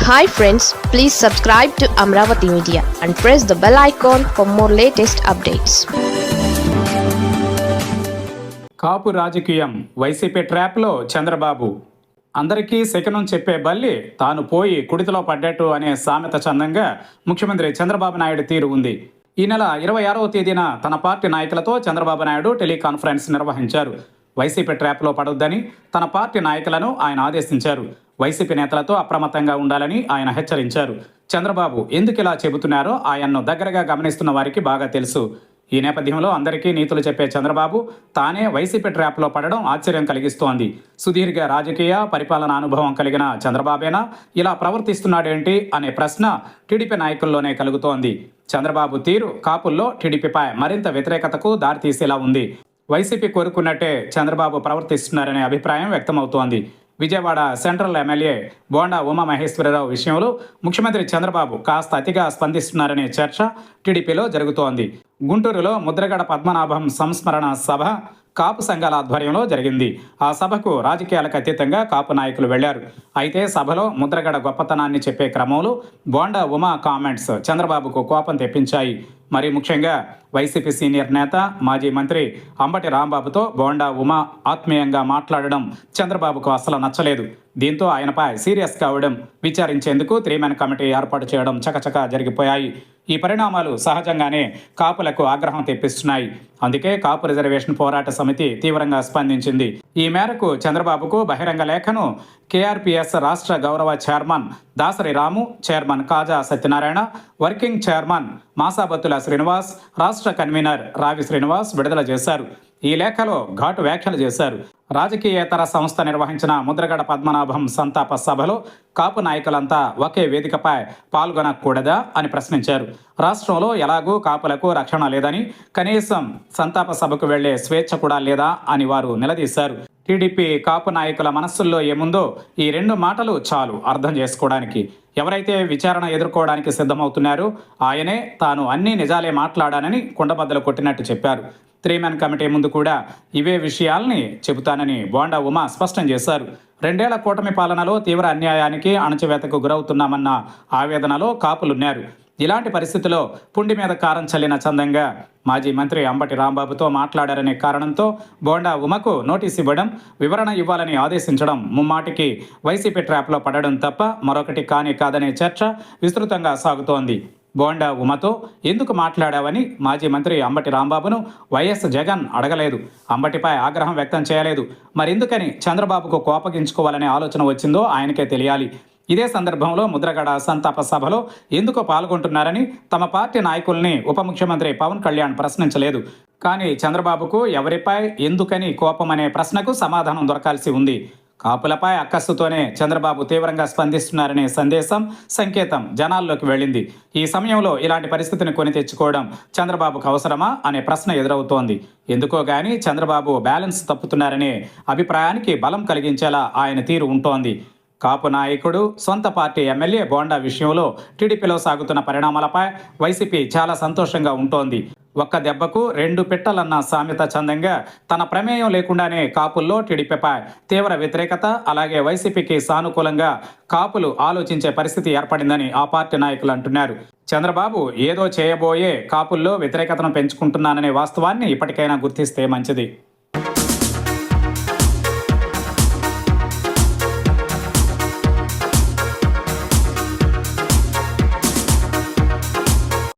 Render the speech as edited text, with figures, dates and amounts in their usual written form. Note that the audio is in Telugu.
Hi friends, please subscribe to Amravati Media and press the bell icon for more latest updates. కాపు రాజకీయం వైసీపీ ట్రాప్లో చంద్రబాబు. అందరికీ శకునం చెప్పే బల్లి తాను పోయి కుడితిలో పడ్డట్టు అనే సామెత చందంగా ముఖ్యమంత్రి చంద్రబాబు నాయుడు తీరు ఉంది. ఈ నెల 26వ తేదీన తన పార్టీ నాయకులతో చంద్రబాబు నాయుడు టెలికాన్ఫరెన్స్ నిర్వహించారు. వైసీపీ ట్రాప్లో పడొద్దని తన పార్టీ నాయకులను ఆయన ఆదేశించారు. వైసీపీ నేతలతో అప్రమత్తంగా ఉండాలని ఆయన హెచ్చరించారు. చంద్రబాబు ఎందుకు ఇలా చెబుతున్నారో ఆయన్ను దగ్గరగా గమనిస్తున్న వారికి బాగా తెలుసు. ఈ నేపథ్యంలో అందరికీ నీతులు చెప్పే చంద్రబాబు తానే వైసీపీ ట్రాప్లో పడడం ఆశ్చర్యం కలిగిస్తోంది. సుదీర్ఘ రాజకీయ పరిపాలనా అనుభవం కలిగిన చంద్రబాబేనా ఇలా ప్రవర్తిస్తున్నాడేంటి అనే ప్రశ్న టీడీపీ నాయకుల్లోనే కలుగుతోంది. చంద్రబాబు తీరు కాపుల్లో టీడీపీపై మరింత వ్యతిరేకతకు దారితీసేలా ఉంది. వైసీపీ కోరుకున్నట్టే చంద్రబాబు ప్రవర్తిస్తున్నారనే అభిప్రాయం వ్యక్తమవుతోంది. విజయవాడ సెంట్రల్ ఎమ్మెల్యే బోండా ఉమామహేశ్వరరావు విషయంలో ముఖ్యమంత్రి చంద్రబాబు కాస్త అతిగా స్పందిస్తున్నారనే చర్చ టీడీపీలో జరుగుతోంది. గుంటూరులో ముద్రగడ పద్మనాభం సంస్మరణ సభ కాపు సంఘాల ఆధ్వర్యంలో జరిగింది. ఆ సభకు రాజకీయాలకు అతీతంగా కాపు నాయకులు వెళ్లారు. అయితే సభలో ముద్రగడ గొప్పతనాన్ని చెప్పే క్రమంలో బోండా ఉమా కామెంట్స్ చంద్రబాబుకు కోపం తెప్పించాయి. మరి ముఖ్యంగా వైసీపీ సీనియర్ నేత మాజీ మంత్రి అంబటి రాంబాబుతో బోండా ఉమా ఆత్మీయంగా మాట్లాడడం చంద్రబాబుకు అసలు నచ్చలేదు. దీంతో ఆయనపై సీరియస్ కావడం, విచారించేందుకు 3-man కమిటీ ఏర్పాటు చేయడం చకచకా జరిగిపోయాయి. ఈ పరిణామాలు సహజంగానే కాపులకు ఆగ్రహం తెప్పిస్తున్నాయి. అందుకే కాపు రిజర్వేషన్ పోరాట సమితి తీవ్రంగా స్పందించింది. ఈ మేరకు చంద్రబాబుకు బహిరంగ లేఖను కేఆర్పీఎస్ రాష్ట్ర గౌరవ చైర్మన్ దాసరి రాము, చైర్మన్ కాజా సత్యనారాయణ, వర్కింగ్ చైర్మన్ మాసాబత్తుల శ్రీనివాస్, రాష్ట్ర కన్వీనర్ రావి శ్రీనివాస్ విడుదల చేశారు. ఈ లేఖలో ఘాటు వ్యాఖ్యలు చేశారు. రాజకీయేతర సంస్థ నిర్వహించిన ముద్రగడ పద్మనాభం సంతాప సభలో కాపు నాయకులంతా ఒకే వేదికపై పాల్గొనకూడదా అని ప్రశ్నించారు. రాష్ట్రంలో ఎలాగూ కాపులకు రక్షణ లేదని, కనీసం సంతాప సభకు వెళ్లే స్వేచ్ఛ కూడా లేదా అని వారు నిలదీశారు. టీడీపీ కాపు నాయకుల మనస్సుల్లో ఏముందో ఈ 2 మాటలు చాలు అర్థం చేసుకోవడానికి. ఎవరైతే విచారణ ఎదుర్కోవడానికి సిద్ధమవుతున్నారో ఆయనే తాను అన్ని నిజాలే మాట్లాడానని కుండబద్దలు కొట్టినట్టు చెప్పారు. 3-man కమిటీ ముందు కూడా ఇవే విషయాల్ని చెబుతానని బోండా ఉమా స్పష్టం చేశారు. 2 ఏళ్ల కూటమి పాలనలో తీవ్ర అన్యాయానికి, అణచివేతకు గురవుతున్నామన్న ఆవేదనలో కాపులున్నారు. ఇలాంటి పరిస్థితిలో పుండి మీద కారం చల్లిన చందంగా మాజీ మంత్రి అంబటి రాంబాబుతో మాట్లాడారనే కారణంతో బోండా ఉమకు నోటీస్ ఇవ్వడం, వివరణ ఇవ్వాలని ఆదేశించడం ముమ్మాటికి వైసీపీ ట్రాప్లో పడడం తప్ప మరొకటి కాదనే చర్చ విస్తృతంగా సాగుతోంది. బోండా ఉమతో ఎందుకు మాట్లాడావని మాజీ మంత్రి అంబటి రాంబాబును వైఎస్ జగన్ అడగలేదు. అంబటిపై ఆగ్రహం వ్యక్తం చేయలేదు. మరెందుకని చంద్రబాబుకు కోపగించుకోవాలనే ఆలోచన వచ్చిందో ఆయనకే తెలియాలి. ఇదే సందర్భంలో ముద్రగడ సంతాప సభలో ఎందుకు పాల్గొంటున్నారని తమ పార్టీ నాయకుల్ని ఉప ముఖ్యమంత్రి పవన్ కళ్యాణ్ ప్రశ్నించలేదు. కానీ చంద్రబాబుకు ఎవరిపై ఎందుకని కోపం అనే ప్రశ్నకు సమాధానం దొరకాల్సి ఉంది. కాపులపై అక్కస్సుతోనే చంద్రబాబు తీవ్రంగా స్పందిస్తున్నారనే సంకేతం జనాల్లోకి వెళ్ళింది. ఈ సమయంలో ఇలాంటి పరిస్థితిని కొని తెచ్చుకోవడం చంద్రబాబుకు అవసరమా అనే ప్రశ్న ఎదురవుతోంది. ఎందుకో గానీ చంద్రబాబు బ్యాలెన్స్ తప్పుతున్నారనే అభిప్రాయానికి బలం కలిగించేలా ఆయన తీరు ఉంటోంది. కాపు నాయకుడు, సొంత పార్టీ ఎమ్మెల్యే బోండా విషయంలో టీడీపీలో సాగుతున్న పరిణామాలపై వైసీపీ చాలా సంతోషంగా ఉంటోంది. ఒక్క దెబ్బకు 2 పిట్టలన్న సామెత చందంగా తన ప్రమేయం లేకుండానే కాపుల్లో టీడీపీపై తీవ్ర వ్యతిరేకత, అలాగే వైసీపీకి సానుకూలంగా కాపులు ఆలోచించే పరిస్థితి ఏర్పడిందని ఆ పార్టీ నాయకులు అంటున్నారు. చంద్రబాబు ఏదో చేయబోయే కాపుల్లో వ్యతిరేకతను పెంచుకుంటున్నాననే వాస్తవాన్ని ఇప్పటికైనా గుర్తిస్తే మంచిది.